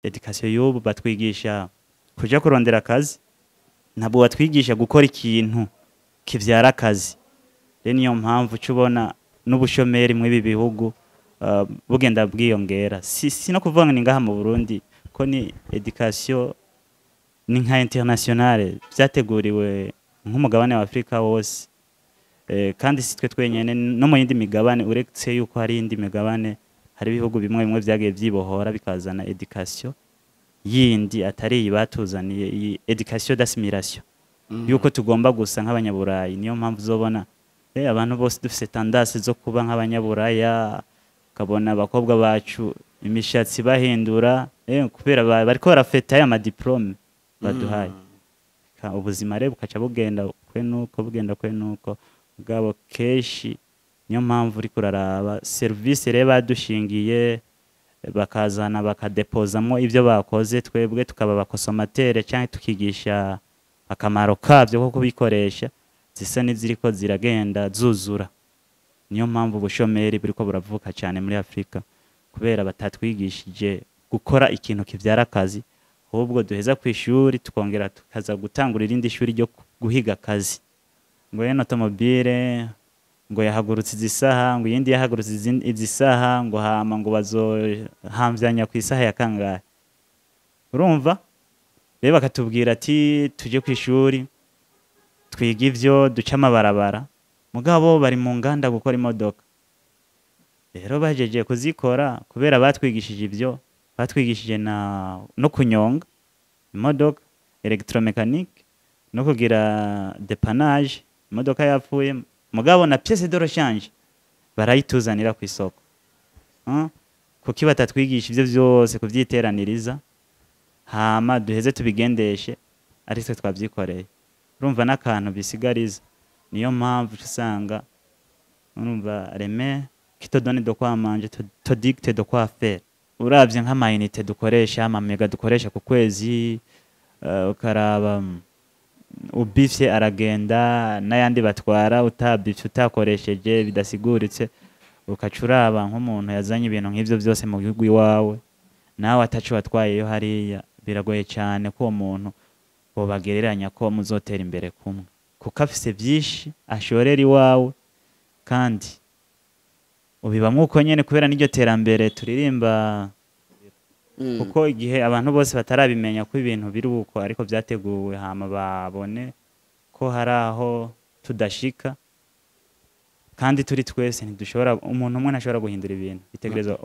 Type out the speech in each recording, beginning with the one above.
education y'ubu batwigisha kuja kurondera akazi, ntabwo batwigisha gukora ikintu kivyara akazi. Rero niyo mpamvu cubona n'ubushomeri mw'ibi bihugu bugenda bwiyongera. Si no kuvuga ngo ni ngaha mu Burundi ko ni education ni nka internationale vyateguriwe nk'umugabane wa Afrika wose. Kandi si twe twenyene no mu yindi migabane, uretse yuko hari indi migabane, hari ibihugu bimwe bimwe vyagiye vyibohora bikazana education yindi atari iyi batuzaniye, iyi education d'assimilation yuko tugomba gusa nk'abanyaburayi. Niyo mpamvu uzobona abantu bose dufise tendance zo kuba nk'abanyaburaya, kabona abakobwa bacu imishatsi bahindura kubera bariko barafeta aya madiplome baduhaye. Ubuzima rero bukaca bugenda kwenuko bwabo keshi. Niyo mpamvu uri kuraraba service rero badushingiye, bakazana bakadepozamo ivyo bakoze, twebwe tukaba abakonsomatere canke tukigisha akamaro kavyo ko kubikoresha, zisa n'iziriko ziragenda zuzura. Niyo mpamvu ubushomeri buriko buravuka cyane muri Afrika, kubera batatwigishije gukora ikintu kivyara akazi, ahubwo duheza kw'ishuri tukongera tukaza gutangura irindi shuri ryo guhiga akazi. Ngo yeno automobile ngo yahagurutse izisaha, ngo yindi yahagurutse izisaha, ngo hama ngo bazohamvyanya ku isaha ya kangahe. Urumva rero bakatubwira ati tuje kw'ishuri twiga ivyo duca amabarabara, mugabo bari mu nganda gukora imodoka. Rero bajeje kuzikora kubera batwigishije ivyo, batwigishije no kunyonga imodoka, electromechanique, no kugira dépannage imodoka yapfuye, mugabo na pièce de rechange barayituzanira ku isoko. Kuki batatwigisha ivyo vyose kuvyiteraniriza, hama duheze tubigendeshe ari twe twavyikoreye. Urumva n'akantu bisigariza. Niyo mpamvu usanga urumva reme qui te donne de quoi manger te dicte de quoi faire. Uravye nk'amayinite dukoresha, amamega dukoresha ku kwezi, ukaraba ubifye aragenda n'ayandi batwara utabifye utakoresheje bidasiguritse, ukacuraba nk'umuntu yazanye ibintu nk'ivyo vyose mu gihugu iwawe, nawe ataco watwayeyo hariya, biragoye cyane ko uwo muntu bobagereranya ko muzotera imbere kumwe, kuko afise vyinshi ashorera iwawe kandi ubibamwo uko nyene kubera n'iryo terambere turirimba. Kuko igihe abantu bose batarabimenya ko ibintu biri uko ariko vyateguwe, hama babone ko haraho tudashika, kandi turi twese ntidushobora, umuntu umwe ntashobora guhindura ibintu, bitegerezwa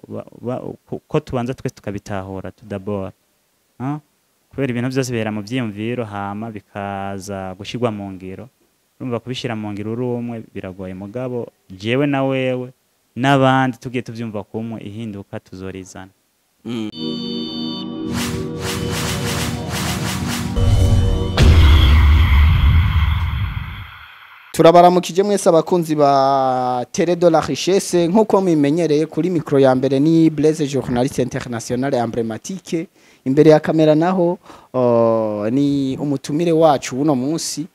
ko tubanza twese tukabitahura tudabora. Kubera ibintu byose bihera mu vyiyumviro hama bikaza gushirwa mu ngiro. Urumva kubishira mu ngiro uri umwe biragoye, mugabo jewe na wewe n'abandi tugiye tuvyumva kumwe, ihinduka tuzorizana. Turabaramukije mwese abakunzi ba Télé de la Richesse, nkuko mwimenyereye kuri micro ya mbere ni Blaise, journaliste international emblématique. Imbere ya kamera naho ni umutumire wacu uno munsi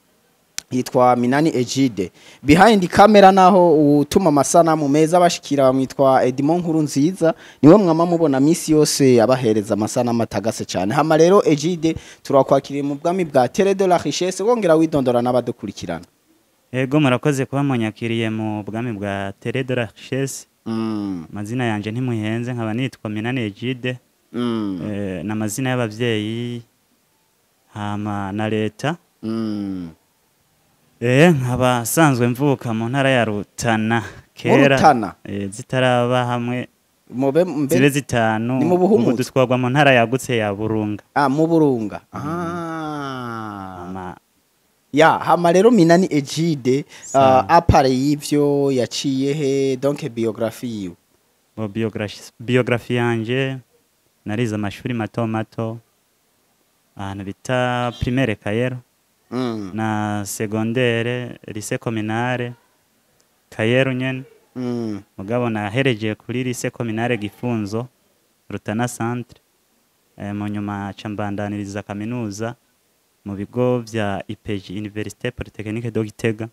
yitwa Minani Egide. Behind camera naho utuma amasanamu meza bashikira bamwitwa Edmond Nkurunziza, niwe mwama mubona misi yose abahereza amasanamu atagase cyane. Hama rero Egide turakwakiriye mu bwami bwa Télé de la Richesse, wongera widondora n'abadukurikirana. Ego murakoze kuba munyakiriye mu bwami bwa Télé de la Richesse. Mazina yanje ntimuhenze, nkaba nitwa Minani Egide. N'amazina y'abavyeyi hama na leta. Nkaba sanzwe mvuka mu ntara ya Rutana kera, zitaraba hamwe zibe zitanu, ubu dutwagwa mu ntara yagutse ya Burunga. Mu Burunga. Hama rero Minani Egide, apare y'ivyo yaciye he, donc biographie yiwe? Biographie yanje narize amashuri mato mato ahantu bita primaire Kayero, na secondaire lycée communale Kayero nyene. Mugabo nahereje kuri lycée communale Gifunzo Rutana centre, mu nyuma cambandaniriza kaminuza mu bigo vya IPG Université Polytechnique de Gitega.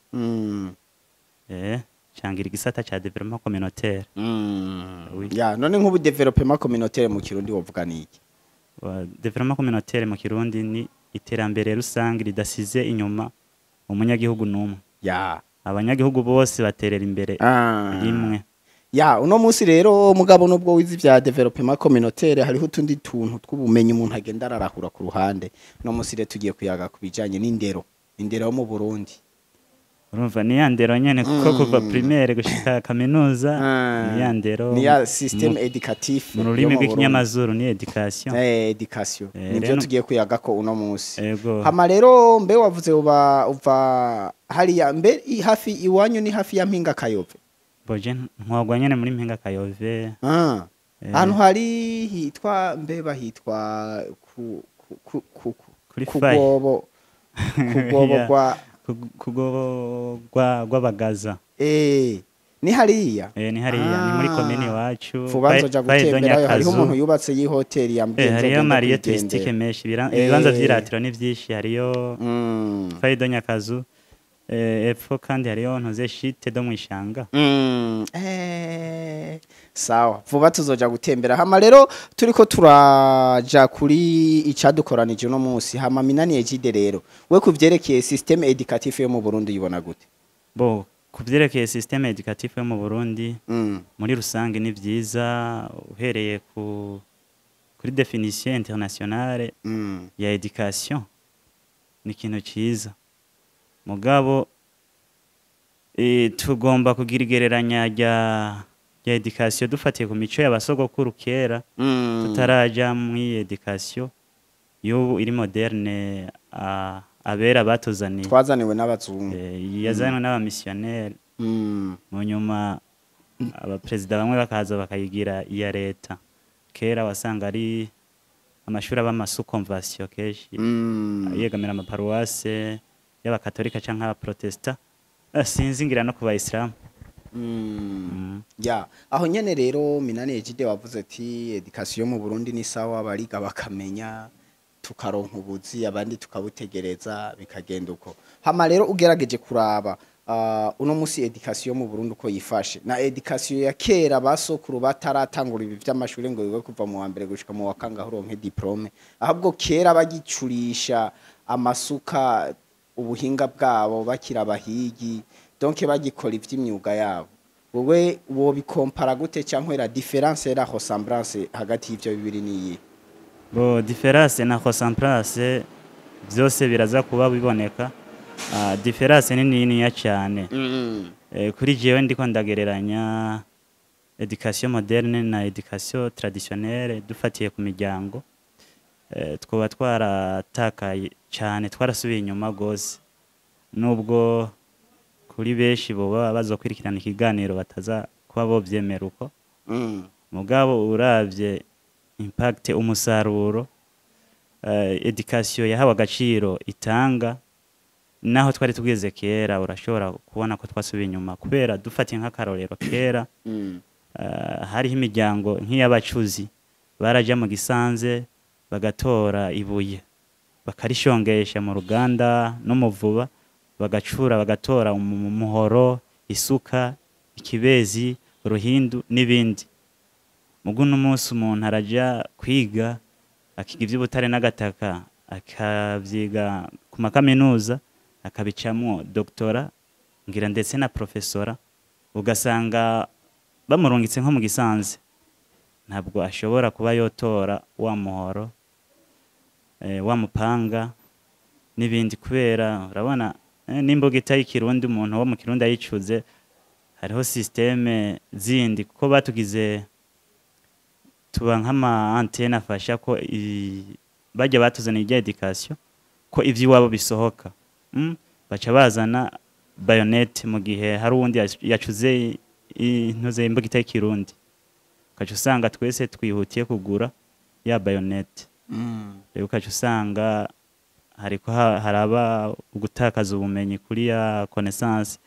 Changira igisata cha développement communautaire. None nk'ubu développement communautaire mu Kirundi wovuga niki? Development communautaire mu Kirundi ni iterambere rusange ridasize inyuma umunyagihugu n'umwe. ya Abanyagihugu bose baterera imbere rimwe. ya uno munsi rero mugabo nubwo wizi vya development communautaire hariho utundi tuntu tw'ubumenyi umuntu agenda ararahura ku ruhande. Uno munsi rero tugiye kuyaga kubijanye n'indero yo mu Burundi. Urumva ni ya ndero nyene kuko kuva primaire gushika kaminuza ni ya ndero ni ya système éducatif mu rurimi rw'ikinyamazuru ni education. Education nivyo tugiye kuyaga ko uno munsi. Hama rero mbe wavuze uva hariya mbe hafi iwanyu ni hafi ya Mpinga Kayove. Boje ntwagwa nyene muri Mpinga Kayove. Ahantu hari hitwa mbe bahitwa kuri kugobo gw'abagaza. Ni hariya. Ni hariya ni muri komini wacu. Fubanzo ja gutemberayo hariho umuntu yubatse y'ihoteli yambwiye nzo. Hariyo Marie Touristique meshi ibibanza vy'iratiro ni vyinshi hariyo Faido Nyakazu. Epfo kandi hariyo ntuze shite do mwishanga. Sawa vuba tuzoja gutembera. Hama rero turiko turaja kuri icadukoranije uno munsi. Hama Minani Egide rero we kuvyerekeye système éducatif yo mu Burundi yibona gute? Bo kuvyerekeye système éducatif yo mu Burundi muri rusange ni vyiza uhereye kuri définition internationale ya education ni ikintu ciza. Mugabo tugomba kugira igereranya rya education dufatiye ku mico y'abasogokuru kera tutaraja mu education y'ubu iri moderne abera batuzaniye twazaniwe n'abazungu yazanwe n'abamissionnaire mu nyuma abaperezida bamwe bakaza bakayigira iya leta. Kera wasanga ari amashuri ab'amasu conversion keshi yegamira amaparuwase y'abakatolika canke abaprotesta sinzi ngira no ku bayisilamu. ya aho nyene rero Minani Egide wavuze ati education mu Burundi ni sawa bariga bakamenya tukaronka ubuzi abandi tukabutegereza bikagenda uko. Hama rero ugerageje kuraba uno musi education mu Burundi uko yifashe na education ya kera basokuru bataratangura ibi vy'amashuri ngo biwe kuva mu wa mbere gushika mu wa kangahe uronke diplome ahubwo kera bagicurisha amasuka ubuhinga bwabo bakira abahigi donc bagikora ivy'imyuga yabo. Wowe wo bikompara gute cyangwa la différence et la ressemblance hagati y'ivyo bibiri niyi? Bo différence na ressemblance byose biraza kuba biboneka. Différence ni nini ya cyane. Kuri jewe ndiko ndagereranya education moderne na education traditionnelle dufatiye ku miryango. Twoba twaratakaye cyane twarasubiye inyuma gose nubwo kuri beshi bo bazokwirikirana ikiganiro bataza kuba bo vyemera uko mugabo uravye impact umusaruro education yahawe agaciro itanga naho twari tugeze kera urashobora kubona ko twasubiye inyuma kubera dufatiye nk'akarorero kera hariho imiryango nk'iy'abacuzi baraja mu gisanze bagatora ibuye bakarishongesha mu ruganda no mu vuba bagacura bagatora umuhoro isuka ikibezi uruhindu n'ibindi. Muguno munsi umuntu araja kwiga akiga ivy'ubutare n'agataka akavyiga ku makaminuza akabicamwo doctora ngira ndetse na professora ugasanga bamurungitse nko mu gisanze ntabwo ashobora kuba yotora wa muhoro wa mupanga n'ibindi kubera urabona n'imbogita y'ikirundi umuntu wo mu Kirundi ayicuze hariho systeme zindi kuko batugize tuba nk'ama antenne afasha ko bajya batuzana ijya education ko ivy'iwabo bisohoka baca bazana bayonet mu gihe hari uwundi yacuze intuze imbogita y'ikirundi ukaca usanga twese twihutiye kugura ya bayonet rero ukaca usanga hariko haraba ugutakaza ubumenyi kuri ya connaissance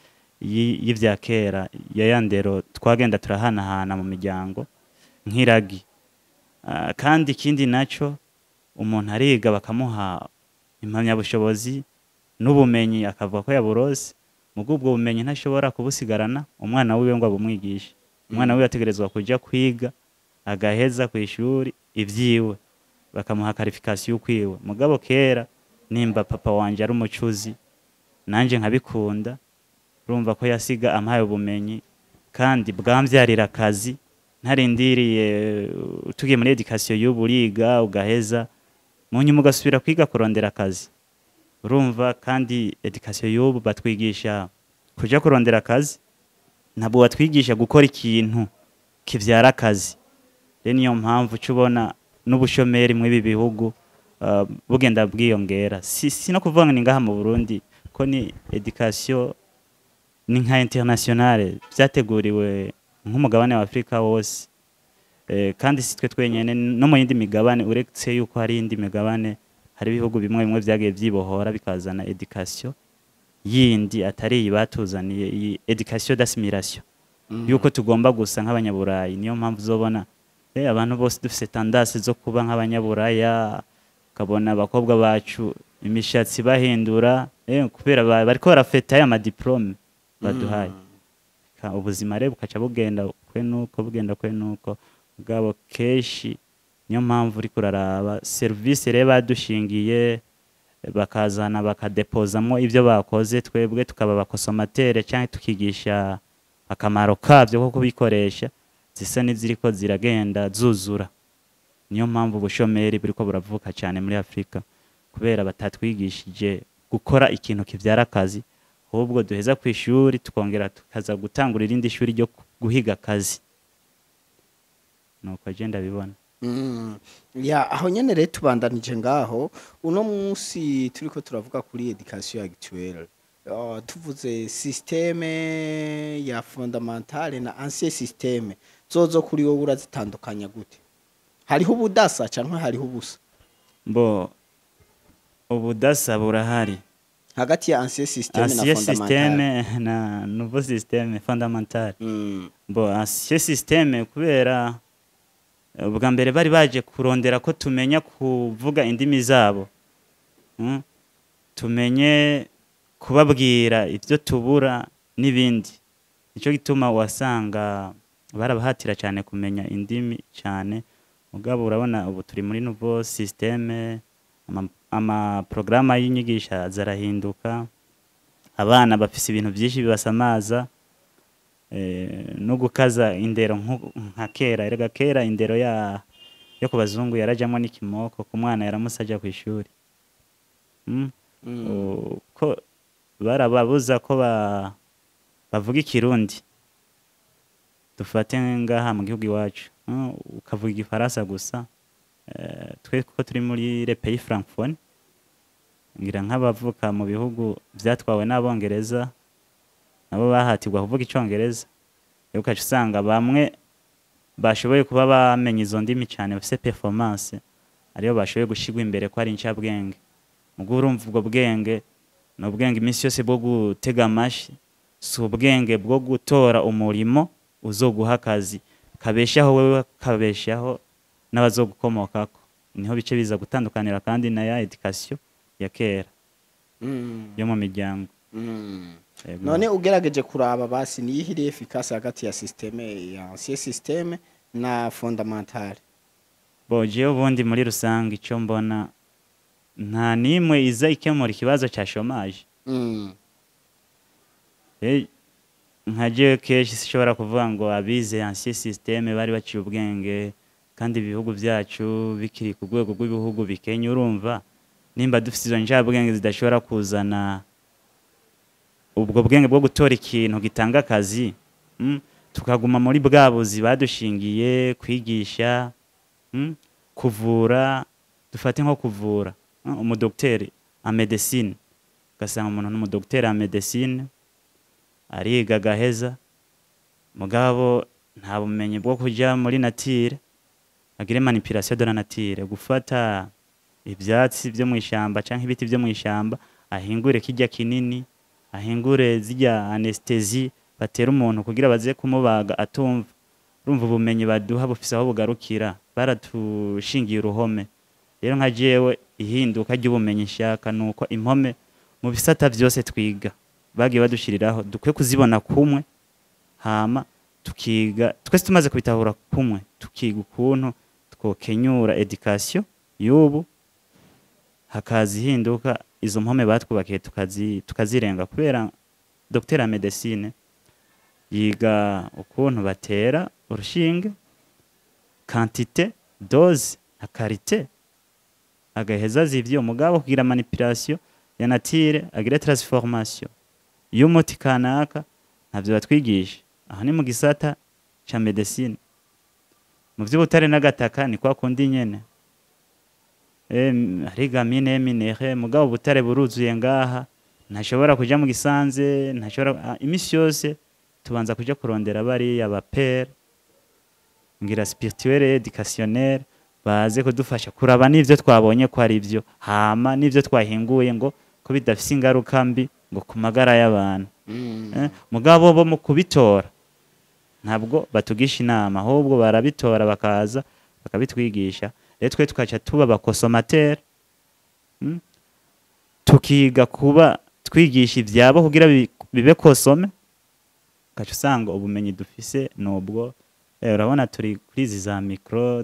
y'ivya kera ya ndero twagenda turahanahana mu miryango nk'iragi. Kandi ikindi naco umuntu ariga bakamuha impamyabushobozi n'ubumenyi akavuga ko yaburose mugo ubwo bumenyi ntashobora kubusigarana umwana wiwe ngo abumwigishe. Umwana wiwe ategerezwa kuja kwiga agaheza ku ishuri ivyiwe bakamuha qualification ukwiwe. Mugabo kera nimba papa wanje ari umucuzi nanje nkabikunda, urumva ko yasiga ampaye ubumenyi kandi bwamvyarira akazi, ntarindiriye tugiye muri education y'uburiga ugaheza mu nyuma ugasubira kwiga kurondera akazi. Urumva kandi education y'ubu batwigisha kuja kurondera akazi, ntabwo batwigisha gukora ikintu kivyara akazi. Rero niyo mpamvu cubona n'ubushomeri mw'ibi bihugu bugenda bwiyongera. Si no kuvuga ngo ni ngaha mu Burundi ko ni education ni nka internationale vyateguriwe nk'umugabane wa Afrika wose, kandi si twe twenyene no mu yindi migabane, uretse yuko hari indi migabane, hari ibihugu bimwe bimwe vyagiye vyibohora bikazana education yindi atari iyi batuzaniye, iyi education d'assimilation yuko tugomba gusa nk'abanyaburayi. Niyo mpamvu uzobona abantu bose dufise tendance zo kuba nk'abanyaburaya, ukabona abakobwa bacu imishatsi bahindura kubera bariko barafeta aya madiplome baduhaye. Ubuzima rero bukaca bugenda kwe nuko mugabo keshi. Niyo mpamvu uri kuraraba service rero badushingiye bakazana bakadepozamo ivyo bakoze, twebwe tukaba abakonsomatere canke tukigisha akamaro kavyo ko kubikoresha, zisa n'iziriko ziragenda zuzura. Niyo mpamvu ubushomeri buriko buravuka cyane muri Afrika, kubera batatwigishije gukora ikintu kivyara akazi, ahubwo duheza ku ishuri tukongera tukaza gutangura irindi shuri ryo guhiga akazi. Nuko agenda bibona. Ya aho nyene rero tubandanije ngaho, uno munsi turiko turavuga kuri education actuelle. Tuvuze systeme ya fondamentale na ancien systeme, zozo kuri wowe urazitandukanya gute? Hariho ubudasa canke hariho ubusa? Bo ubudasa burahari hagati ya ancien systeme na ancien fondamentale systeme na nouveau systeme fondamental. Bo ancien systeme kubera ubwa mbere bari baje kurondera ko tumenya kuvuga indimi zabo, tumenye kubabwira ivyo tubura n'ibindi. Nico gituma wasanga barabahatira cyane kumenya indimi cyane. Mugabo urabona ubu turi muri nouveau systeme, ama programa y'inyigisha zarahinduka, abana bafise ibintu byinshi bibasamaza, no gukaza indero nka kera. Erega kera indero yo ku bazungu yarajamwo n'ikimoko, ku mwana yaramusaja ku ishuri. Ko barababuza ko bavuga ikirundi, dufate ngaha mu gihugu iwacu ukavuga igifaransa gusa. Twe kuko turi muri le pays francophone, ngira nk'abavuka mu bihugu vyatwawe n'abongereza, nabo bahatirwa kuvuga icongereza. Rero ukaca usanga bamwe bashoboye kuba bamenye izo ndimi cyane, bafise performance, ariyo bashoboye gushigwa imbere ko ari incabwenge. Mugo urumva ubwo bwenge no bwenge iminsi yose bwo gutega amashi, si ubwenge bwo gutora umurimo uzoguha akazi kabeshaho wewe kabeshaho n'abazogukomokako. Niho bice biza gutandukanira kandi na ya education ya kera yo mu miryango. None ugerageje kuraba basi ni ihiri efficace hagati ya systeme ya ancien systeme na fondamentale? Bo jewe ubundi muri rusange ico mbona nta nimwe iza ikemura ikibazo ca chômage. Nka jewe keshi sishobora kuvuga ngo abize ancien systeme bari baciye ubwenge kandi ibihugu vyacu bikiri ku rwego rw'ibihugu bikenye. Urumva nimba dufise izo njabwenge zidashobora kuzana ubwo bwenge bwo gutora ikintu gitanga akazi, tukaguma muri bwa buzi badushingiye kwigisha, kuvura. Dufate nko kuvura, umudokiteri a medicine, ugasanga umuntu n'umudokiteri a medicine ariga agaheza, mugabo nta bumenyi bwo kuja muri nature agire manipulation de la nature, gufata ivyatsi vyo mw'ishamba canke ibiti vyo mw'ishamba ahingure kirya kinini, ahingure zirya anesthesie batera umuntu kugira baze kumubaga atumva. Urumva ubumenyi baduha bufise aho bugarukira, baratushingiye uruhome. Rero nka jewe ihinduka ry'ubumenyi nshaka nuko impome mu bisata vyose twiga bagiye badushiriraho dukwiye kuzibona kumwe, hama tukiga twese tumaze kubitahura kumwe, tukiga ukuntu twokenyura education y'ubu hakaza ihinduka izo mpome batwubakiye tukazirenga kubera Dr wa medecine yiga ukuntu batera urushinge quantité dose na karite agaheza zivyo mugabo kugira manipulation ya nature agire transformation y'umuti kanaka ntabyo batwigisha aho ni mu gisata ca medecine mu vy'ubutare n'agataka ni kwa kundi nyene hariga mine minere mugabo ubutare buruzuye ngaha ntashobora kuja mu gisanze ntashobora imisi yose tubanza kuja kurondera bari aba père ngira spirituel educationnel baze kudufasha kuraba n'ivyo twabonye ko ari byo hama n'ivyo twahinguye ngo ko bidafise ingaruka mbi ngo ku magara y'abantu mugabo bo mu kubitora ntabwo batugisha inama ahubwo barabitora bakaza bakabitwigisha rero twe tukaca tuba abakonsomateri tukiga kuba twigisha ivyabo kugira bibe konsome ukaca usanga ubumenyi dufise nubwo urabona turi kuri izi za mikro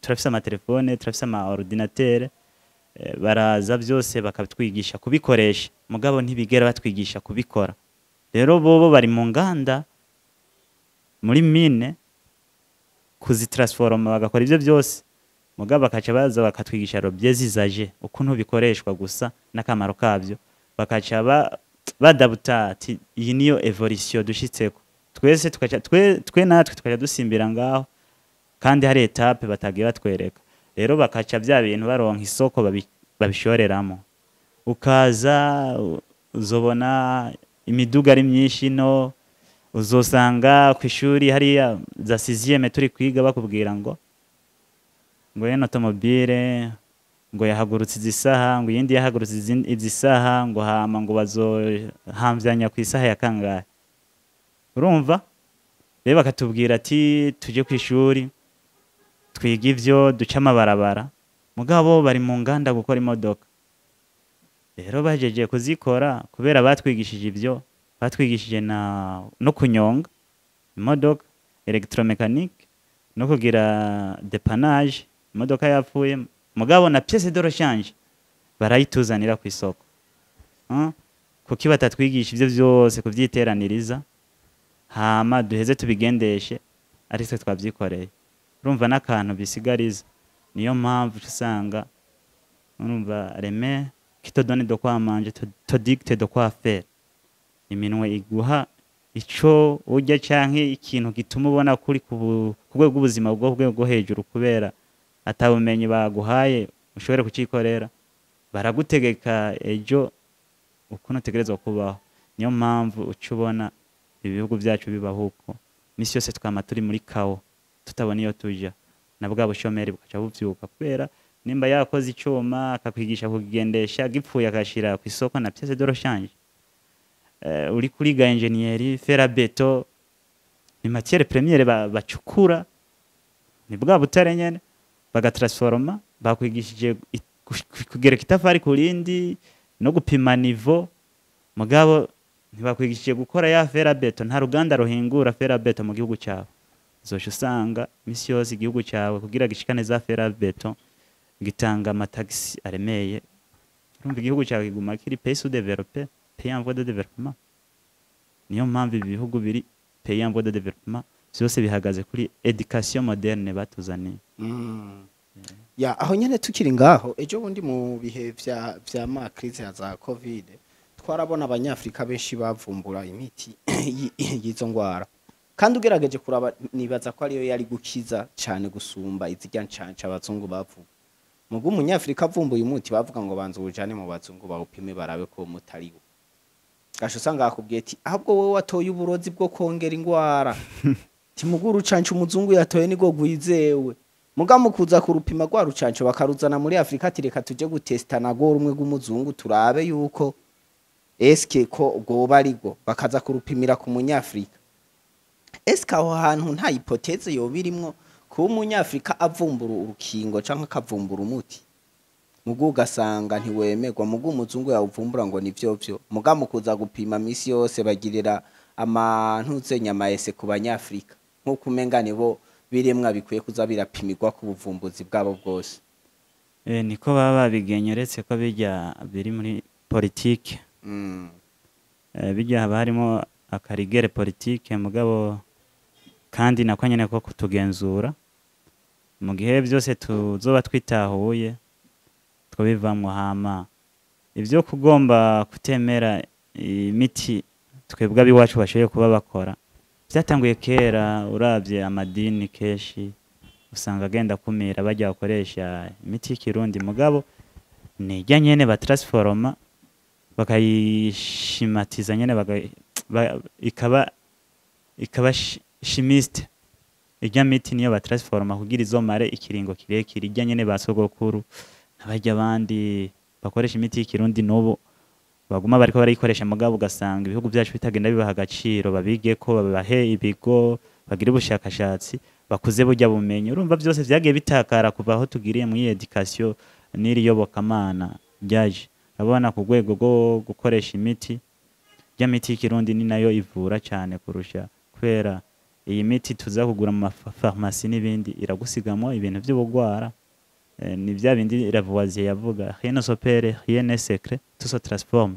turafise amatelefone turafise ama ordinateur baraza byose bakatwigisha kubikoresha mugabo ntibigera batwigisha kubikora rero bobo bari mu nganda muri mine kuzitransforma bagakora ivyo byose mugabo bakaca baza bakatwigisha robiers zizaje ukuntu bikoreshwa gusa n'akamaro kavyo bakaca badabuta ati iyi niyo evolution dushitseko twese tukaca twe natwe tukaca dusimbira ngaho kandi hari etape batagiye batwereka rero bakaca bya bintu baronka isoko babishoreramo ukaza uzobona imiduga ari myinshi no uzosanga ku ishuri hariya za 6e turi kwiga bakubwira ngo yeno automobile ngo yahagurutse izisaha ngo yindi yahagurutse izisaha ngo hama ngo bazohamvyanya ku isaha ya kangahe urumva rero bakatubwira ati tuje ku ishuri twiga ivyo duca amabarabara mugabo bari mu nganda gukora imodoka rero bajeje kuzikora kubera batwigishije ivyo batwigishije no kunyonga imodoka electromechanique no kugira dépannage imodoka yapfuye mugabo na pièce de rechange barayituzanira ku isoko kuki batatwigisha ivyo byose kuvyiteraniriza hama duheze tubigendeshe aritwe twavyikoreye urumva n'akantu bisigariza niyo mpamvu usanga urumva reme qui te donne de quoi manger te dicte de quoi faire iminwe iguha ico urya canke ikintu gituma ubona kuri ku rwego rw'ubuzima bwo hejuru kubera atabumenyi baguhaye ushobore kucikorera baragutegeka ejo ukuntu utegerezwa kubaho niyo mpamvu ucubona ibihugu byacu bibaho uko misi yose twama turi muri kawo tutabona iyo tuja na bwa bushomeri bukaca buvyuka kubera nimba yakoze icuma akakwigisha kugendesha gipfuye akashira ku isoko na pièce de rechange uri kuriga ingenieri fer beto ni matière première bacukura ni bwa butare nyene bagatransforma bakwigishije kugereka itafari kurindi no gupima niveau mugabo ntibakwigishije gukora ya fer beto nta ruganda ruhingura fer beto mu gihugu cyawe zosha usanga misi yose igihugu cyawe kugira gishikane za fer beto gitanga amataxi aremeye urumva igihugu cyawe kiguma kiri pays sous-développé pays en voie de développement niyo mpamvu ibihugu biri pays en voie de développement byose bihagaze kuri education moderne batuzaniye ya aho nyene tukiri ngaho ejo bundi mu bihe vya ma crise ya za covid twarabona abanyafrika benshi bavumbura imiti yizo ngwara kandi ugerageje kuraba nibaza ko ariyo yari gukiza cyane gusumba izijya ncanca abazungu bavuga mugu umunyafrika avumbuye umuti bavuga ngo banze ubujane mu bazungu bawupime barabe ko mutariwo gasho usanga akubwiye ati ahubwo wowe watoye uburozi bwo kongera ingwara timuguru canca umuzungu yatoye nigo gwizewe mugamu kuza kurupima rwa rucanco bakaruzana muri Afrika tireka tuje gutesta nago rumwe rw'umuzungu turabe yuko eske ko goba arigo bakaza kurupimira ku munyafrika eske aho hantu nta hypothèse yo birimwo ku umunyafrika avumbura urukingo canke akavumbura umuti mugu gasanga ntiwemerwa mugu umuzungu yawuvumbura ngo nivyo mugamu kuza gupima misi yose bagirira amantuze nyama ese ku banyafrika nko kumengane bo biremwa bikwiye kuza birapimirwa ku buvumbuzi bwabo bwose niko baba babigenye uretse ko bijya biri muri politike bijya haba harimo akarigere politike mugabo kandi nako nyene ko kutugenzura mu gihe byose tuzoba twitahuye twabivamwo hama ivyo kugomba kutemera imiti twebwe abiwacu bashoboye kuba bakora byatanguye kera uravye amadini keshi usanga agenda kumira bajya bakoresha imiti y'ikirundi mugabo nijya nyene batransforma bakayishimatiza nyene ikaba chimiste ijya miti niyo batransforma kugira izomare ikiringo kirekire ijya nyene basogokuru n'abajya abandi bakoresha imiti y'ikirundi n'ubu baguma bariko barayikoresha mugabo ugasanga ibihugu byacu bitagenda bibaha agaciro babige ko babahe ibigo bagira ubushakashatsi bakuze burya bumenyi urumva byose vyagiye bitakara kuva aho tugiriye muri education n'iriyobokamana ryaje abona ku rwego rwo gukoresha imiti ya miti y'ikirundi ni nayo ivura cyane kurusha kubera iyi miti tuza kugura mu farumasi n'ibindi iragusigamo ibintu by'ubugwara ni bya bindi Lavoisier yavuga rien ne s'opère rien ne secret tout se transforme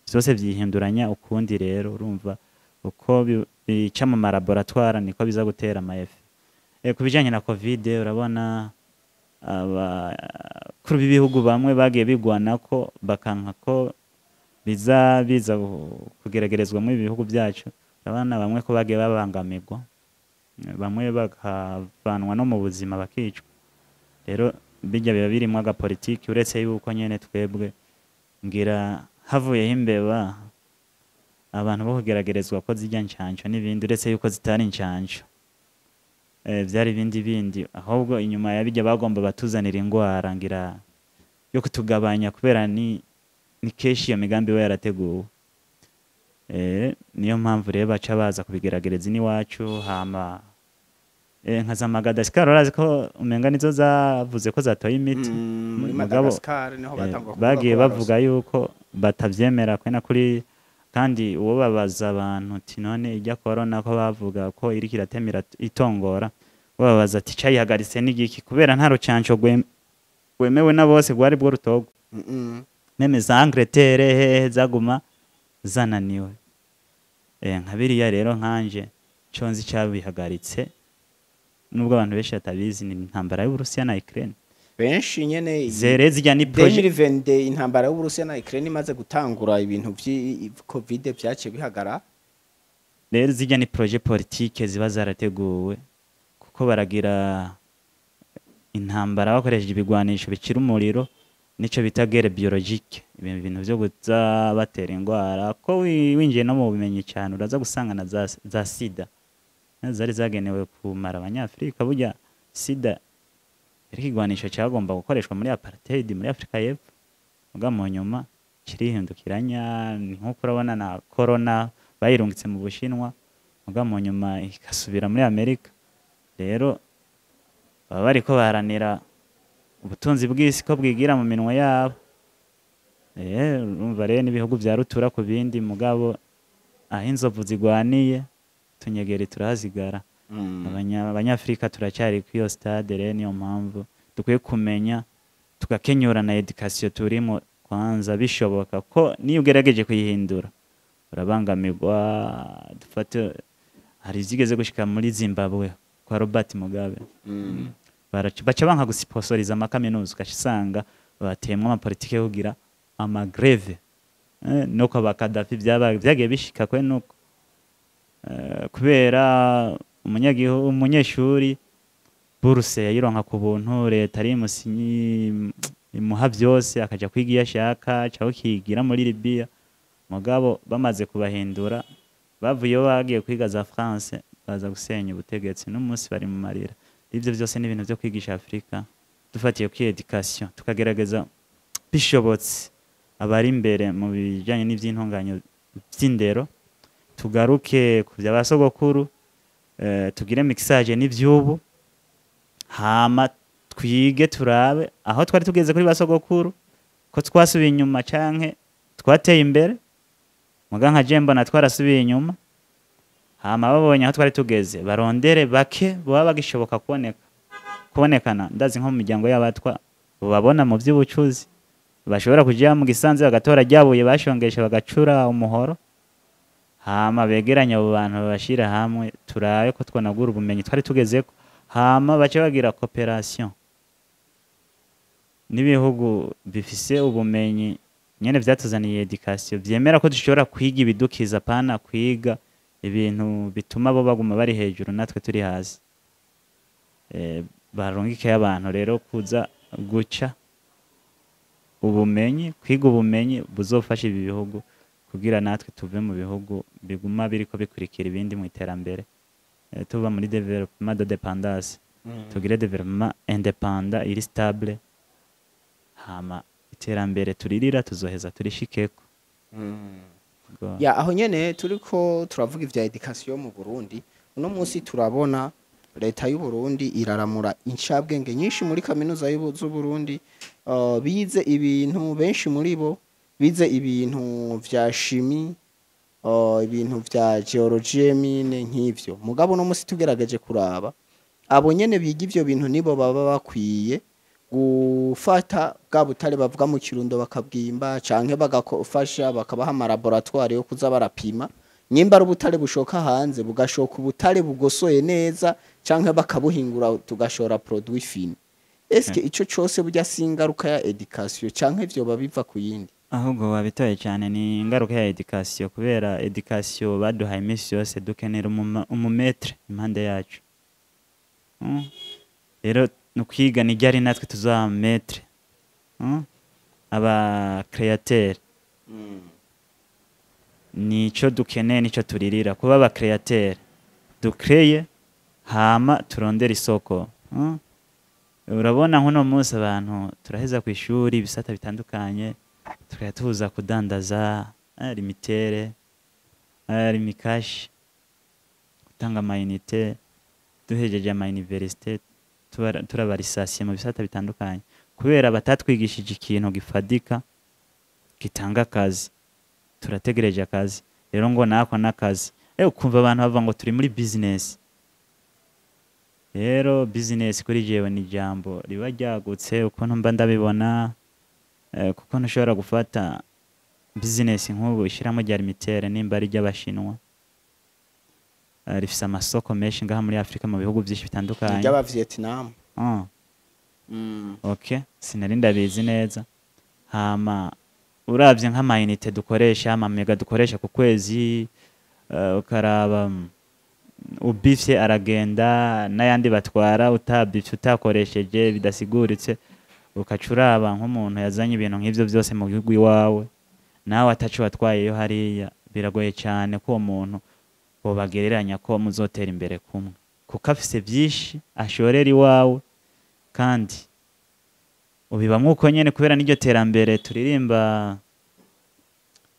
byose byihinduranya ukundi rero urumva uko bica mu laboratoire niko biza gutera amaefe kubijanye na covid urabona kuri bibihugu bamwe bagiye bigwana ko bakanka ko biza kugeragerezwa mu bihugu byacu urabona bamwe ko bagiye babangamirwa bamwe bakavanwa no mu buzima bakicwa rero bijya biba birimo agapolitiki uretse yuko nyene twebwe ngira havuyeho imbeba abantu bo kugeragerezwa ko zijya ncanco n'ibindi uretse yuko zitari ncanco vyari bindi ahubwo inyuma ya bijya bagomba batuzanira ingwara ngira yo kutugabanya kubera ni keshi iyo migambi we yarateguwe niyo mpamvu rero baca baza kubigeragereza iwacu hama nka za Madagascar urazi ko umenga nizo zavuze ko zatoye imiti muri Madagascar niho batangwa bagiye bavuga yuko batavyemera kwena kuri kandi uwo babaza abantu ati none ijya corona ko bavuga ko iri kiratemera itongora babaza ati cyayihagaritse n'igiki kubera nta rucanco gwemewe na bose gwari bwo rutogo meme za Angleterre zaguma zananiwe nka biriya rero nkanje conzi cyabihagaritse nubwo abantu benshi batabizi ni intambara y'Uburusiya na Ukraine benshi nyene zerezi jya ni projet 2020 intambara y'Uburusiya na Ukraine imaze gutangura ibintu vyi covid byace bihagara rero zijya ni projet politique ziba zarateguwe kuko baragira intambara bakoresheje ibigwanisho bicira umuriro nico bita guerre biologique ibintu byo guza batera ingwara ko winjiye no mu bumenyi cyane uraza gusangana za sida zari zagenewe kumara abanyafrika burya sida ikigwanisho cyagomba gukoreshwa muri apartheid muri Afrika y'Epfo muga mu nyuma kirihindukiranya nkuko urabona na corona bayirungitse mu Bushinwa muga mu nyuma ikasubira muri Amerika rero baba bariko baharanira ubutunzi bw'isi ko bwigira mu minwa yabo urumva rero n'ibihugu vya rutura ku bindi mugabo aho inzovu zigwaniye tunyegeri turahazigara abanyafrika turacyari ku iyo stade rero niyo mpamvu dukwiye kumenya tugakenyura na education turimo kwanza bishoboka ko niyo ugerageje kuyihindura urabangamirwa dufate hari zigeze gushika muri Zimbabwe kwa Robert Mugabe baca banka gusponsoriza amakaminuza ukasanga batemwa amapolitike yo kugira amagreve nuko bakadafi byagiye bishika kwe nuko kubera umunyeshuri buruse yayironka ku buntu leta ari musinyi imuha byose akaja kwiga iyo ashaka cyaho kigira muri Libya mugabo bamaze kubahindura bavuye bagiye kwiga za France baza gusenya ubutegetsi n'umunsi bari mu marira ibyo byose ni ibintu byo kwigisha Afrika dufatiye ku education tukagerageza bishobotse abari imbere mu bijanye n'ivy'intunganyo by'indero tugaruke ku by'abasogokuru tugire mixage n'ivyubu hama twige turabe aho twari tugeze kuri basogokuru ko twasubiye inyuma canke twateye imbere muga nka jembo na twarasubiye inyuma hama babonye aho twari tugeze barondere bake baba bagishoboka kubonekana ndazi nko mu miryango y'abatwa tubabona mu by'ubucuzi bashobora kujya mu gisanze bagatora ryabuye bashongesha bagacura umuhoro hama begeranya abo bantu babashira hamwe turaye ko twanagura ubumenyi twari tugezeko hama bace bagira cooperation n'ibihugu bifise ubumenyi nyene vyatuzaniye education vyemera ko dushobora kwiga ibidukiza pana kwiga ibintu bituma bo baguma bari hejuru natwe turi hasi barungike abantu rero kuza guca ubumenyi kwiga ubumenyi buzofasha ibi bihugu kugira natwe tuve mu bihugu biguma biriko bikurikira ibindi mu iterambere tuva muri development de dépendance tugire development indépendant iri stable hama iterambere turirira tuzoheza turishikeko ya aho nyene turiko turavuga ivya education mu Burundi uno munsi turabona leta y'u Burundi iraramura incabwenge nyinshi muri kaminuza y'u Burundi bize ibintu benshi muri bo bize ibintu vya chimie ibintu vya geologie mine nk'ivyo mugabo no munsi tugerageje kuraba abo nyene biga ivyo bintu nibo baba bakwiye gufata bwa butare bavuga mu Kirundo bakabwimba canke bagafasha bakabaha ama laboratoire yo kuza barapima nyimba ari ubutare bushoka hanze bugashoka ubutare bugosoye neza canke bakabuhingura tugashora produit fini eske ico cose burya singaruka ya education canke ivyo babiva ku yindi ahubwo wabitoye cyane ni ingaruka ya education kubera education baduhaye imisi yose dukenera umumetre impande yacu rero nukwiga ni ryari natwe tuzametre aba créateur nico dukeneye nico turirira kuba aba créateur dukreye hama turondera isoko urabona nkuno munsi abantu turaheza ku ishuri ibisata bitandukanye tukatuza kudandaza limitere limikash gutanga amayinite duhejeje ama université turabarisasiye mu bisata bitandukanye kubera batatwigishije ikintu gifadika gitanga akazi turategereje akazi rero ngo nako nakazi ukumva abantu bava ngo turi muri business rero business kuri jewe ni jambo riba ryagutse uko mba ndabibona kuko ntushobora gufata business nk'ubu ishiramo rya limitere nimba ari ry'abashinwa rifise amasoko menshi ngaha muri Afrika mu bihugu byinshi bitandukanye ry'aba Vietnam okay sinari ndabizi neza hama uravye nk'amayinite dukoresha ama mega dukoresha ku kwezi ukaraba ubifye aragenda n'ayandi batwara utabifye utakoresheje bidasiguritse ukacuraba nk'umuntu yazanye ibintu nk'ivyo byose mu gihugu iwawe nawe atacu watwayeyo hariya biragoye cyane ko uwo muntu bobagereranya ko muzotera imbere kumwe kuko afise byinshi ashorera iwawe kandi ubibamwe uko nyene kubera n'iryo terambere turirimba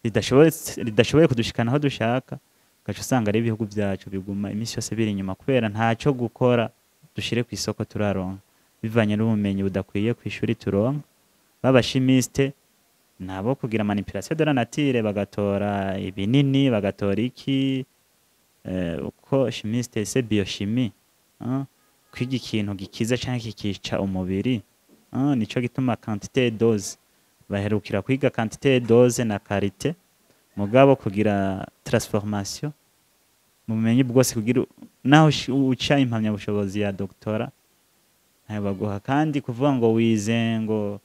ridashoboye kudushikana aho dushaka gacu usanga ari ibihugu byacu biguma imisi yose biri inyuma kubera ntaco gukora dushire ku isoko turaronka bivanye n'ubumenyi budakwiye ku ishuri turonka babashimiste nabo kugira manipulation de la nature bagatora ibinini bagatora iki uko chimiste c'est biochimie kwiga ikintu gikiza canke kikica umubiri nico gituma quantité dose baherukira kwiga quantité dose na qualité mugabo kugira transformation mu bumenyi bwose kugira naho uca impamya bushobozi ya doctora ntayo baguha kandi kuvuga ngo wize ngo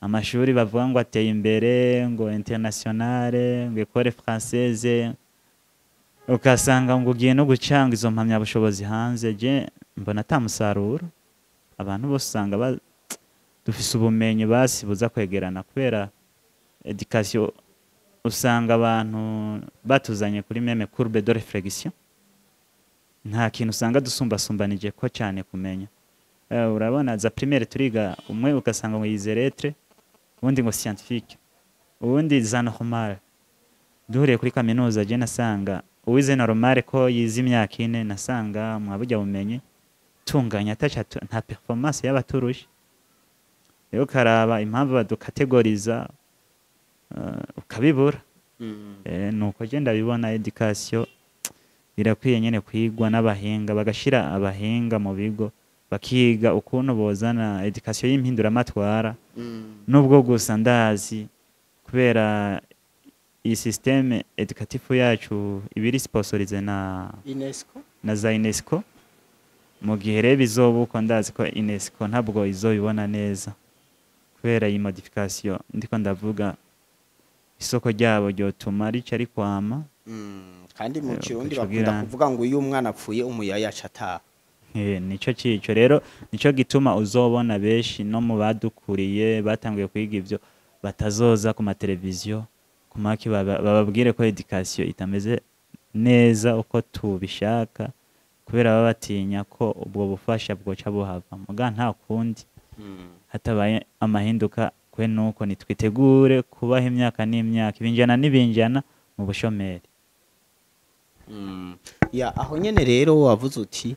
amashuri bavuga ngo ateye imbere ngo internationale ngo école française ukasanga ngo ugiye no gucanga izo mpamya bushobozi hanze je mbona atamusaruro abantu bose usanga dufise ubumenyi basi buza kwegerana kubera education usanga abantu batuzanye kuri meme courbe de réflexion nta kintu usanga dusumbasumbanije ko cyane kumenya urabona za primaire turiga umwe ugasanga ngo yize lettre ubundi ngo scientifique ubundi za normal duhuriye kuri kaminuza je nasanga uwize normal ko yize imyaka ine nasanga mwabujya bumenye tunganya atacha nta performance y'abaturusha rero karaba impamvu badukategoriza ukabibura nuko je ndabibona education irakwiye nyene kwigwa n'abahinga bagashira abahinga mu bigo bakiga ukuntu bozana education y'impinduramatwara nubwo gusa ndazi kubera iyi systeme educative yacu ibiri sponsorize na za UNESCO mu gihe rero bizoba uko ndazi ko UNESCO ntabwo izobibona neza kubera iyi modification ndiko ndavuga isoko ryabo ryotuma rica rikwama kandi mu kirundi bakunda kuvuga ngo iyo umwana apfuye umuyaya acataha nico cico rero nico gituma uzobona benshi no mu badukuriye batanguye kwiga ivyo batazoza ku mateleviziyo ku maki bababwire ko education itameze neza uko tubishaka kubera baba batinya ko ubwo bufasha bwoca buhava muga nta kundi hatabaye amahinduka kwe nuko nitwitegure kubaho imyaka n'imyaka ibinjana mu bushomeri ya aho nyene rero wavuze uti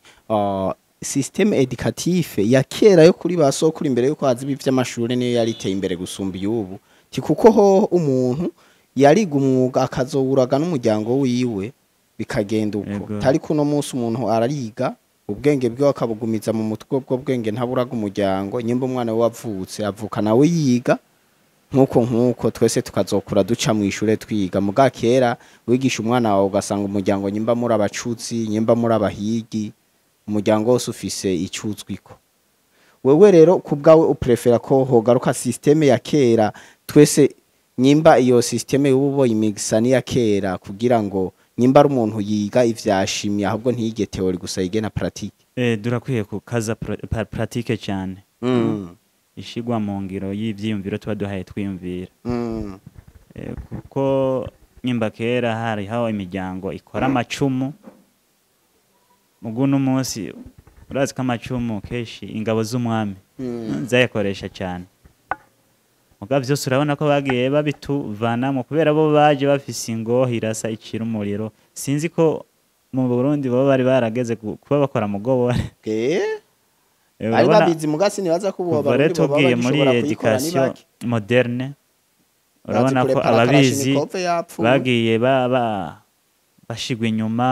systeme educative ya kera yo kuri basokuri imbere yuko haza ibi vy'amashuri niyo yari iteye imbere gusumba yubu ti kuko ho umuntu yariga umwuga akazowuraga n'umuryango wiwe bikagenda uko tari kuno munsi umuntu arariga ubwenge bwe akabugumiza mu mutwe bwo bwenge ntaburaga umuryango nyimba umwana we wavutse avuka nawe yiga nkuko twese tukazokura duca mu ishure twiga muga kera wigisha umwana wawe ugasanga umuryango nyimba muri abacutsi nyimba muri abahigi umuryango wose ufise icuzwiko wewe rero kubgawe uprefera ko hogaruka systeme ya kera twese nyimba iyo systeme y'ububo imigisani ya kera kugira ngo nyimba ari umuntu yiga ivyashimye ahubwo ntiyige theory gusa yige na pratique durakwiye kukaza pratique cyane ishigwa mu ngiro y'ivyiyumviro tuba duhaye twiyumvira kuko nyimba kera hari hawo imiryango ikora amacumu muguno munsi urazi ko amacumu keshi ingabo z'umwami zayakoresha cyane muga vyose urabona ko bagiye babituvanamo kubera bo baje bafise ingoho irasa icira umuriro sinzi ko mu Burundi bo bari barageze kuba bakora mugobore ari babizi mugasi nibaza ko bo Barundi bo bagiye muri education moderne urabona ko ababizi bagiye bashigwa inyuma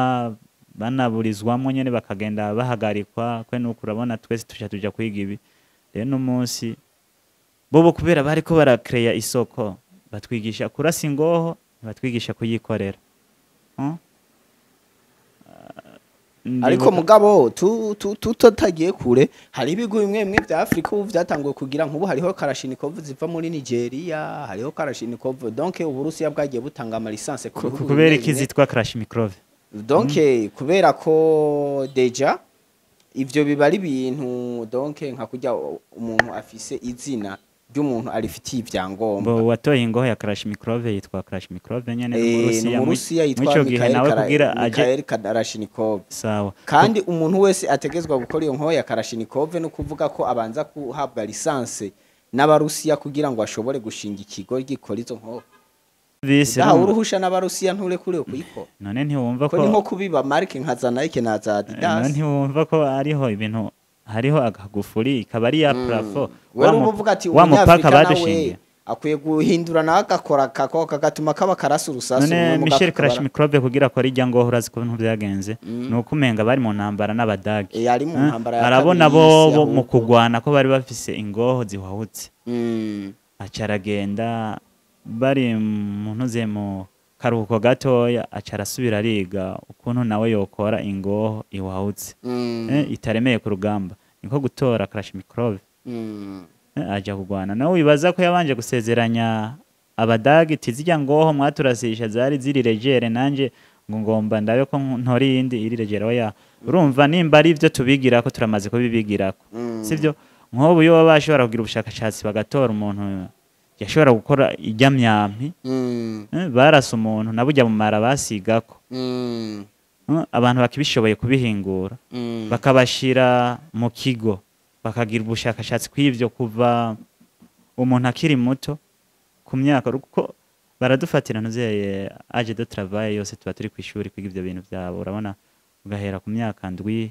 banaburizwamo nyene bakagenda bahagarikwa kwe nuko urabona twese tuja kwiga ibi rero no munsi bobo kubera bariko barakreya isoko batwigisha kurasa ingoho batwigisha kuyikorera ariko mugabo tutagiye kure hari ibigo bimwe bya Afrika ubu vyatanguye kugira nkubu hariho Kalashnikov ziva muri Nigeria hariho Kalashnikov donc Uburusiya bwagiye butanga ama licence kubera ikizitwa Kalashnikov donc kubera ko deja ivyo bibari ibintu donc nka kujya umuntu afise izina ry'umuntu arifitiye ivyangombwa bo watoye ingoho ya Kalashnikov yitwa Kalashnikov nyene mu Rusiya yitwa Mikhail Kalashnikov sawa kandi umuntu wese ategezwa gukora iyo nkoho ya Kalashnikov no kuvuga ko abanza kuhabwa licence n'abarusiya kugira ngo ashobore gushinga ikigo gikora izo nkoho bise uruhusha n'abarusiya nture kure kuyiko none ntiwumva ko ni nko kubiba marke nka Nike na za Adidas none ntiwumva ko ariho ibintu hariho agagufuri kabari ya plafo uvuga ati wa mupaka badushingiye akwiye guhindura na agakora kako kagatuma kaba karasa urusasu none Michel Kalashnikov kugira ko rijya ngo urazi ko ibintu byagenze nuko umenga bari mu ntambara n'abadagi yari mu ntambara arabona bo mu kugwana ko bari bafise ingoho zihahutse acaragenda bari muntu ze mu karuhuko gatoya acarasubira ariga ukuntu nawe yokora ingoho iwahutse itaremeye ku rugamba niko gutora Kalashnikov aja kugwana nawe wibaza ko yabanje gusezeranya abadagi tizijya ngoho mwaturasisha zari ziri legere nanje ngo ngomba ndabe ko ntori yindi iri legere oya urumva nimba ari ivyo tubigira ko turamaze ko bibigirako sivyo nkobu yo bashobora kugira ubushakashatsi bagatora umuntu yashobora gukora ijya myampi barasa umuntu nabujya mu mara basigako abantu bakibishoboye kubihingura bakabashira mu kigo bakagira ubushakashatsi kw'ivyo kuva umuntu akiri muto ku myaka kuko baradufatira nuzeye age de travail yose tuba turi kwishuri kwiga ivyo bintu byabo urabona ugahera ku myaka ndwi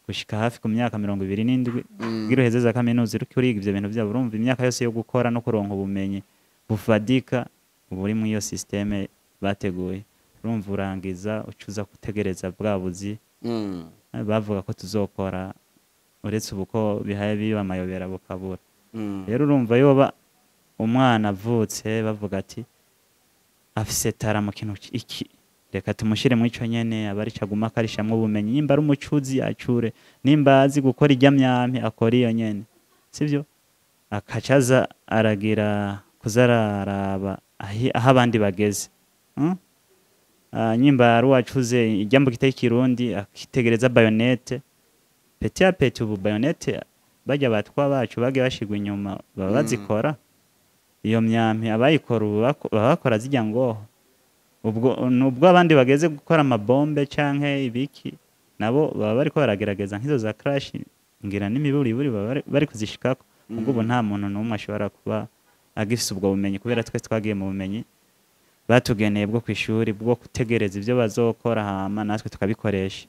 gushika hafi ku myaka 27 giro hezeza kaminuza uri kuriga ivyo bintu byabo urumva imyaka yose yo gukora no kuronka ubumenyi bufadika uburi mu iyo systeme bateguye urumva urangiza ucuza gutegereza bwabuzi bavuga ko tuzokora uretse ubu ko bihaye biba amayobera bukabura. Mm. Rero urumva yoba umwana avutse bavuga ati afise tara mu kintu iki, reka tumushire mu ico nyene aba ari caguma akarishamwo ubumenyi, nimba ari umucuzi acure, nimba azi gukora irya myampi akora iyo nyene, sivyo? Akacaza aragira kuzararaba aho abandi bageze. Nyimba ari uwacuze ijambo kitari kirundi akitegereza bayonete, peti ya peti ubu bayonete bajya batwa bacu bagiye bashigwa inyuma baba bazikora. Iyo myampi abayikora ubu baba bakora zijya ngoho. Ubwo abandi bageze gukora amabombe canke ibiki nabo baba bariko baragerageza nk'izo za crash, ngira n'imiburiburi baba bari kuzishikako. Ubwo ubu nta muntu n'umwe ashobora kuba agifise ubwo bumenyi, kubera twese twagiye mu bumenyi batugeneye bwo kw'ishuri bwo gutegereza ivyo bazokora hama natwe tukabikoresha.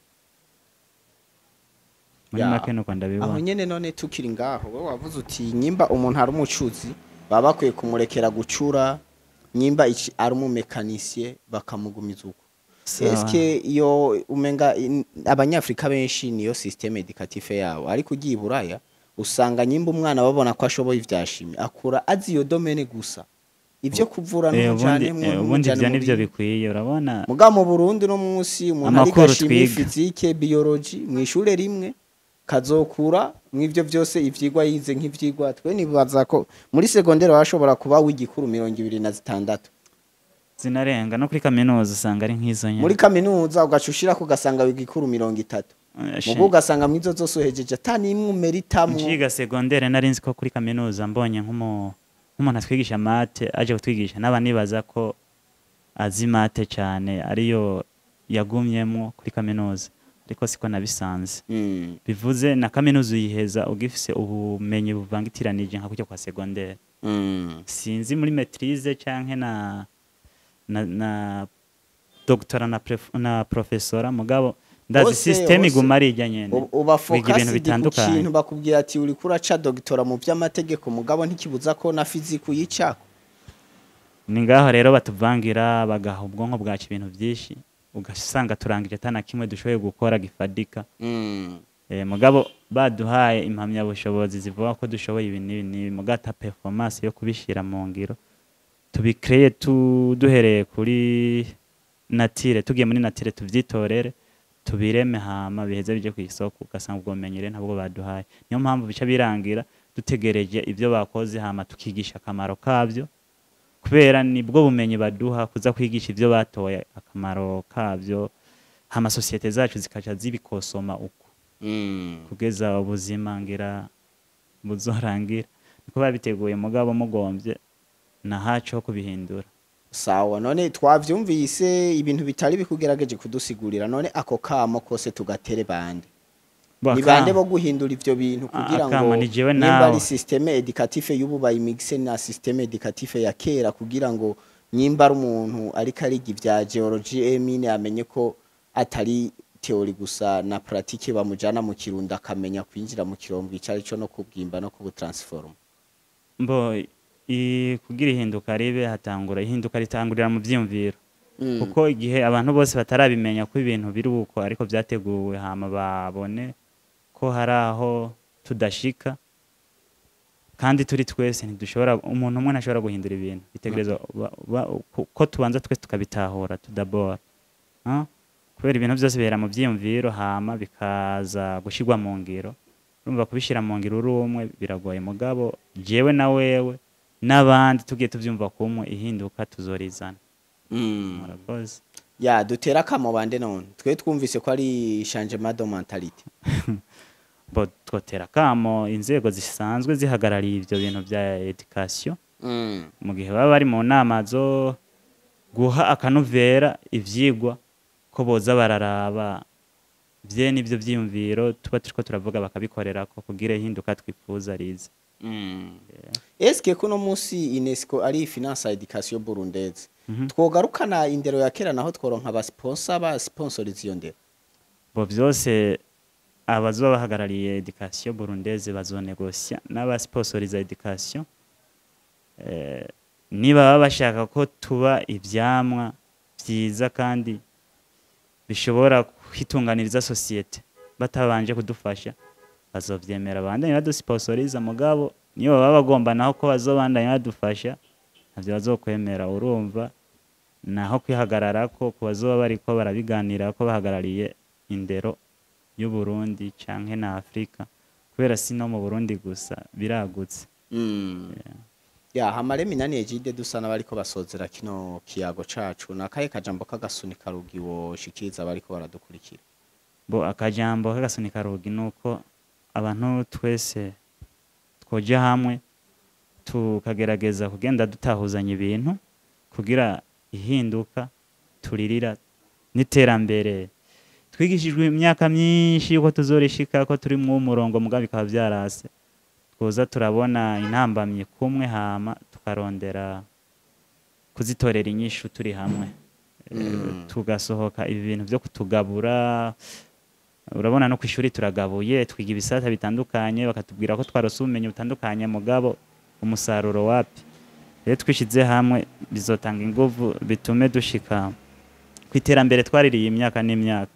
Muri make nuko ndabibona. Aho nyene none tukiri ngaho we wavuze uti nyimba umuntu ari umucuzi baba bakwiye kumurekera gucura, nyimba ari umumekanisye bakamugumiza uko. Eske iyo umenga abanyafrika benshi niyo systeme educative yabo, ariko ugiye Buraya usanga nyimba umwana babona ko ashoboye ivyashimi akura azi iyo domaine gusa, ivyo kuvura n'ujane ubundi bya nivyo bikwiye. Urabona muga mu Burundi no munsi umuntu ari gashimi physique biology mu ishure rimwe kazokura mw'ivyo vyose ivyigwa yize nk'ivyigwa. Twe nibaza ko muri secondaire washobora kuba w'igikuru 26 zinarenga, no kuri kaminuza usanga ari nk'izo nyene. Muri kaminuza ugacushira ko gasanga w'igikuru 30, mugo ugasanga mwizo zose uhejeje atani imwe umeritamwo. Njiga secondaire narinzi ko kuri kaminuza mbonye nk'umuntu atwigisha mate aje kutwigisha naba nibaza ko azi mate cyane ariyo yagumyemwo kuri kaminuza, ariko siko nabisanze. Bivuze na kaminuza uyiheza ugifise ubumenyi buvangitiranije nka kujya kwa secondaire. Sinzi muri maîtrise canke na doctora na professora, mugabo ndazi system iguma ari ijya nyene. Uba focus bitandukanye. Ikintu bakubwira ati uri kuraca doctora mu by'amategeko, mugabo ntikibuza ko na physique uyicako. Ni ngaho rero batuvangira bagaha ubwonko bwacu ibintu byinshi, ugasanga turangije atana kimwe dushoboye gukora gifadika. Mugabo baduhaye impamya bushobozi zivuga ko dushoboye ibintu mugata performance yo kubishira mu ngiro, tubicreye duhereye kuri natire, tugiye muri natire tuvyitorere tubireme hama biheze bije ku isoko, ugasanga ubwo menyere ntabwo baduhaye. Niyo mpamvu bica birangira dutegereje ivyo bakoze hama tukigisha akamaro kavyo, kubera nibwo bumenyi baduha kuza kwigisha ivyo batoye akamaro kavyo, hama societe zacu zikaca zibikosoma uko kugeza ubuzima ngira buzorangira. Niko babiteguye, mugabo mugombye na haco kubihindura. Sawa, none twavyumvise ibintu bitari bikugerageje kudusigurira, none ako kamo kose tugatere bande. Ni bande bo guhindura ivyo bintu kugira ngo nimba ari systeme educative y'ubu bayimixe na systeme educative ya kera, kugira ngo nyimba ari umuntu ariko ariga ivya geology mine amenye ko atari theory gusa na pratique bamujana mu Kirundo akamenya kwinjira mu kirombo icari cyo no kubwimba no kubutransform. Kugira ihinduka ribe hatangura ihinduka ritangurira mu vyiyumviro, kuko igihe abantu bose batarabimenya ko ibintu biri uko ariko vyateguwe hama babone ko haraho tudashika, kandi turi twese ntidushobora, umuntu umwe ntashobora guhindura ibintu, bitegerezwa ko tubanza twese tukabitahura tudabora. Kubera ibintu byose bihera mu vyiyumviro hama bikaza gushigwa mu ngiro. Urumva kubishira mu ngiro uri umwe biragoye, mugabo jewe na wewe n'abandi tugiye tuvyumva kumwe ihinduka tuzorizana. Murakoze. Ya dutera kamo bande none twe twumvise ko ari changement de mentalité. Twotera kamo inzego zisanzwe zihagarariye ivyo bintu vya education, mu gihe baba bari mu nama zo guha akanovera ivyigwa, ko boza bararaba vye n'ivyo vyiyumviro tuba turiko turavuga bakabikorera ko kugira ihinduka twifuza rize. Eske kuno musi UNESCO ari finance education burundeze, twogarukana indero ya kera naho tworonka aba sponsor ba sponsoriza iyo ndero? Vyose abazoba bahagarariye education burundeze bazonegosia n'aba sponsoriza education, niba baba bashaka ko tuba ivyamwa vyiza kandi bishobora kwitunganiriza societe batabanje kudufasha, bazovyemera bandanye badusponsoriza mugabo niyo baba bagomba naho ko bazobandanya badufasha navyo bazokwemera urumva naho kwihagararako ku bazoba bariko barabiganirako bahagarariye indero y'u Burundi canke na Afrika kubera si no mu Burundi gusa biragutse. Ya hamare minani Egide dusa n'abariko basozera kino kiyago cacu nakaye kajambo kagasunika rugi wo shikiriza bariko baradukurikira. Bo akajambo kagasunika rugi nuko abantu twese twoja hamwe tukagerageza kugenda dutahuzanya ibintu kugira ihinduka turirira n'iterambere twigishijwe imyaka myinshi yuko tuzorishika ko turi mu murongo mugabe bikaba byarase twoza turabona intambamye kumwe hama tukarondera kuzitorera inyishu turi hamwe tugasohoka ibi bintu byo kutugabura urabona no kwishuri turagabuye twiga ibisata bitandukanye bakatubwira ko twarose ubumenyi butandukanye mugabo umusaruro wapi rero twishize hamwe bizotanga inguvu bitume dushika kwiterambere twaririye imyaka n'imyaka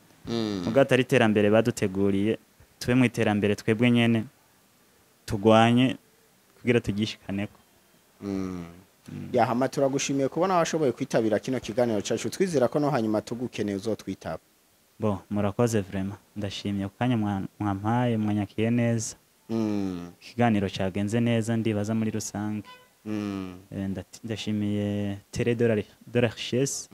mugata ari iterambere baduteguriye tube mu iterambere twebwe nyene tugwanye kugira tugishikaneko. Ya hama turagushimiye kubona washoboye kwitabira kino kiganiro cacu twizera ko no hanyuma tugukeneye uzotwitaba. Bo murakoze vraiment ndashimye kanya mwampaye mwanyakiye neza. Ikiganiro cagenze neza ndibaza muri rusange. Ndashimiye Télé de la Richesse.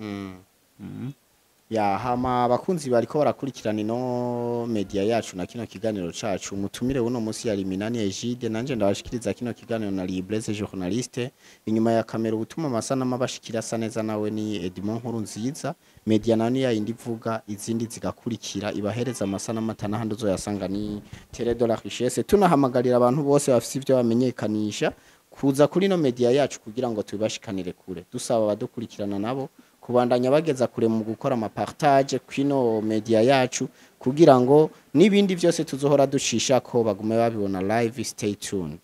Ya hama abakunzi bariko barakurikirana ino media yacu na kino kiganiro cacu mutumire uno musi yari Minani Egide nanje ndabashikiriza kino kiganiro na Libreze journaliste inyuma ya kamera ubutuma amasana mabashikira sa neza nawe ni Edmond Nkurunziza media nani ya indi vuga izindi zigakurikira ibahereza amasana matana hando zoyasanga ni Télé de la Richesse tunahamagarira abantu bose bafite ivyo bamenyekanisha kuza kuri no media yacu kugira ngo tubashikanire kure dusaba abadukurikirana nabo kubandanya bageza kure mu gukora amapartage kwino media yacu kugira ngo nibindi byose tuzohora dushisha ko bagume babibona live. Stay tuned.